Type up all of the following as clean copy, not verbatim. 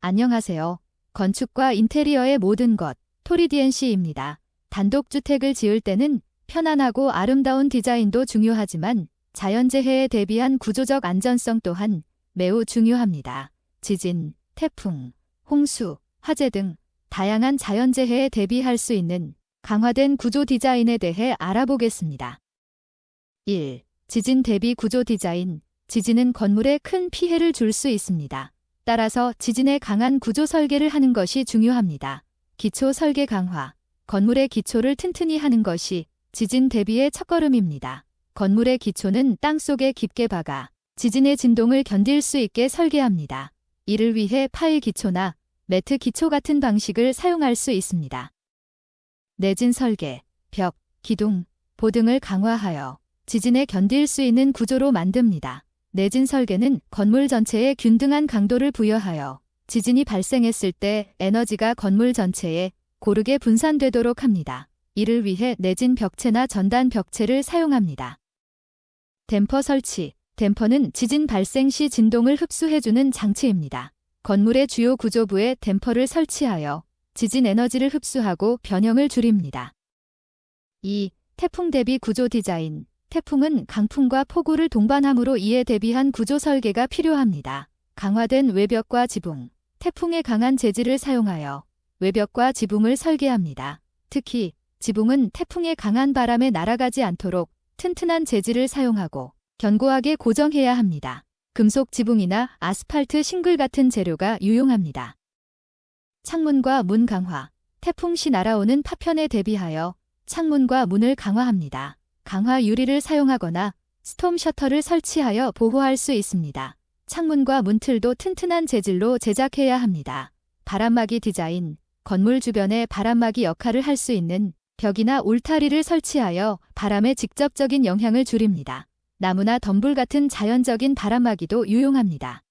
안녕하세요. 건축과 인테리어의 모든 것, 토리DNC입니다. 단독주택을 지을 때는 편안하고 아름다운 디자인도 중요하지만 자연재해에 대비한 구조적 안전성 또한 매우 중요합니다. 지진, 태풍, 홍수, 화재 등 다양한 자연재해에 대비할 수 있는 강화된 구조 디자인에 대해 알아보겠습니다. 1. 지진 대비 구조 디자인. 지진은 건물에 큰 피해를 줄 수 있습니다. 따라서 지진에 강한 구조 설계를 하는 것이 중요합니다. 기초 설계 강화. 건물의 기초를 튼튼히 하는 것이 지진 대비의 첫걸음입니다. 건물의 기초는 땅속에 깊게 박아 지진의 진동을 견딜 수 있게 설계합니다. 이를 위해 파일 기초나 매트 기초 같은 방식을 사용할 수 있습니다. 내진 설계, 벽, 기둥, 보등을 강화하여 지진에 견딜 수 있는 구조로 만듭니다. 내진 설계는 건물 전체에 균등한 강도를 부여하여 지진이 발생했을 때 에너지가 건물 전체에 고르게 분산되도록 합니다. 이를 위해 내진 벽체나 전단 벽체를 사용합니다. 댐퍼 설치. 댐퍼는 지진 발생 시 진동을 흡수해주는 장치입니다. 건물의 주요 구조부에 댐퍼를 설치하여 지진 에너지를 흡수하고 변형을 줄입니다. 2. 태풍 대비 구조 디자인. 태풍은 강풍과 폭우를 동반함으로 이에 대비한 구조 설계가 필요합니다. 강화된 외벽과 지붕. 태풍에 강한 재질을 사용하여 외벽과 지붕을 설계합니다. 특히 지붕은 태풍에 강한 바람에 날아가지 않도록 튼튼한 재질을 사용하고 견고하게 고정해야 합니다. 금속 지붕이나 아스팔트 싱글 같은 재료가 유용합니다. 창문과 문 강화. 태풍 시 날아오는 파편에 대비하여 창문과 문을 강화합니다. 강화 유리를 사용하거나 스톰 셔터를 설치하여 보호할 수 있습니다. 창문과 문틀도 튼튼한 재질로 제작해야 합니다. 바람막이 디자인. 건물 주변에 바람막이 역할을 할 수 있는 벽이나 울타리를 설치하여 바람의 직접적인 영향을 줄입니다. 나무나 덤불 같은 자연적인 바람막이도 유용합니다.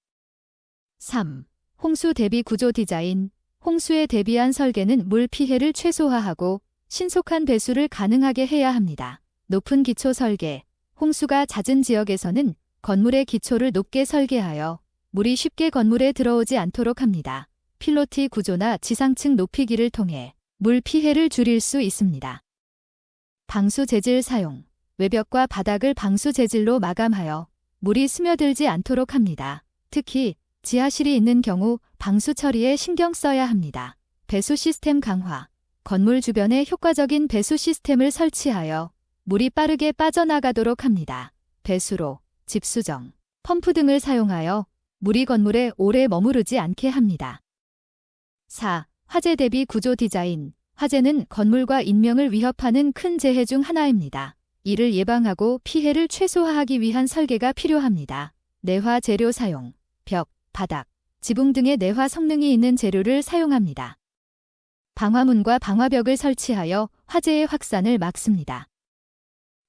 3. 홍수 대비 구조 디자인. 홍수에 대비한 설계는 물 피해를 최소화하고 신속한 배수를 가능하게 해야 합니다. 높은 기초 설계. 홍수가 잦은 지역에서는 건물의 기초를 높게 설계하여 물이 쉽게 건물에 들어오지 않도록 합니다. 필로티 구조나 지상층 높이기를 통해 물 피해를 줄일 수 있습니다. 방수 재질 사용. 외벽과 바닥을 방수 재질로 마감하여 물이 스며들지 않도록 합니다. 특히 지하실이 있는 경우 방수 처리에 신경 써야 합니다. 배수 시스템 강화. 건물 주변에 효과적인 배수 시스템을 설치하여 물이 빠르게 빠져나가도록 합니다. 배수로, 집수정, 펌프 등을 사용하여 물이 건물에 오래 머무르지 않게 합니다. 4. 화재 대비 구조 디자인. 화재는 건물과 인명을 위협하는 큰 재해 중 하나입니다. 이를 예방하고 피해를 최소화하기 위한 설계가 필요합니다. 내화 재료 사용. 벽, 바닥, 지붕 등의 내화 성능이 있는 재료를 사용합니다. 방화문과 방화벽을 설치하여 화재의 확산을 막습니다.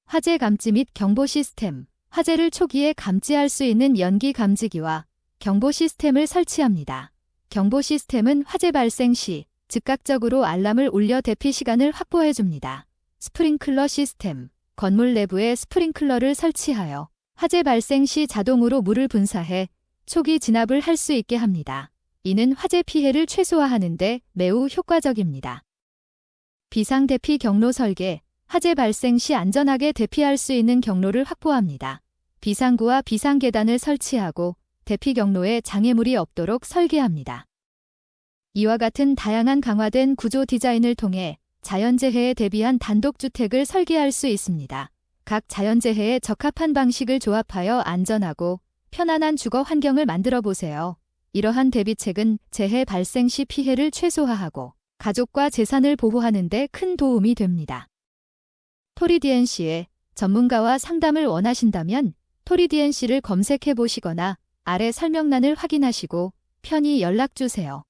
화재 감지 및 경보 시스템. 화재를 초기에 감지할 수 있는 연기 감지기와 경보 시스템을 설치합니다. 경보 시스템은 화재 발생 시 즉각적으로 알람을 울려 대피 시간을 확보해줍니다. 스프링클러 시스템. 건물 내부에 스프링클러를 설치하여 화재 발생 시 자동으로 물을 분사해 초기 진압을 할 수 있게 합니다. 이는 화재 피해를 최소화하는 데 매우 효과적입니다. 비상 대피 경로 설계. 화재 발생 시 안전하게 대피할 수 있는 경로를 확보합니다. 비상구와 비상계단을 설치하고 대피 경로에 장애물이 없도록 설계합니다. 이와 같은 다양한 강화된 구조 디자인을 통해 자연재해에 대비한 단독주택을 설계할 수 있습니다. 각 자연재해에 적합한 방식을 조합하여 안전하고 편안한 주거 환경을 만들어 보세요. 이러한 대비책은 재해 발생 시 피해를 최소화하고 가족과 재산을 보호하는 데 큰 도움이 됩니다. 토리DNC의 전문가와 상담을 원하신다면 토리DNC를 검색해 보시거나 아래 설명란을 확인하시고 편히 연락 주세요.